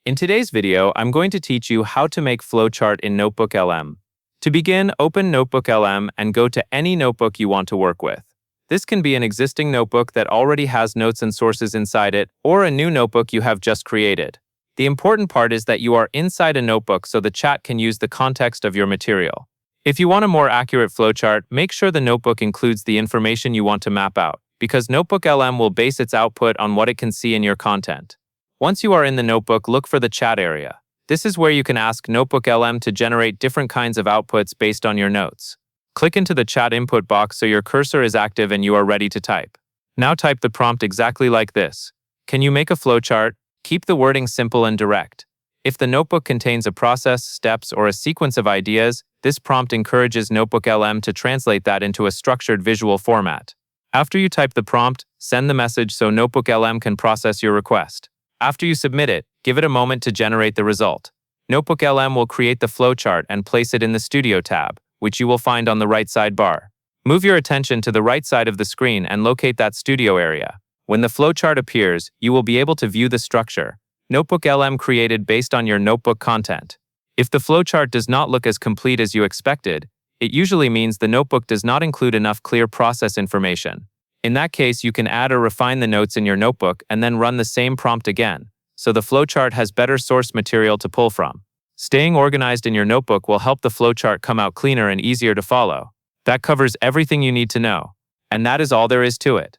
In today's video, I'm going to teach you how to make flowchart in Notebooklm. To begin, open Notebooklm and go to any notebook you want to work with. This can be an existing notebook that already has notes and sources inside it, or a new notebook you have just created. The important part is that you are inside a notebook so the chat can use the context of your material. If you want a more accurate flowchart, make sure the notebook includes the information you want to map out, because Notebooklm will base its output on what it can see in your content. Once you are in the notebook, look for the chat area. This is where you can ask Notebooklm to generate different kinds of outputs based on your notes. Click into the chat input box so your cursor is active and you are ready to type. Now type the prompt exactly like this. Can you make a flowchart? Keep the wording simple and direct. If the notebook contains a process, steps, or a sequence of ideas, this prompt encourages Notebooklm to translate that into a structured visual format. After you type the prompt, send the message so Notebooklm can process your request. After you submit it, give it a moment to generate the result. Notebooklm will create the flowchart and place it in the Studio tab, which you will find on the right sidebar. Move your attention to the right side of the screen and locate that Studio area. When the flowchart appears, you will be able to view the structure Notebooklm created based on your notebook content. If the flowchart does not look as complete as you expected, it usually means the notebook does not include enough clear process information. In that case, you can add or refine the notes in your notebook and then run the same prompt again, so the flowchart has better source material to pull from. Staying organized in your notebook will help the flowchart come out cleaner and easier to follow. That covers everything you need to know. And that is all there is to it.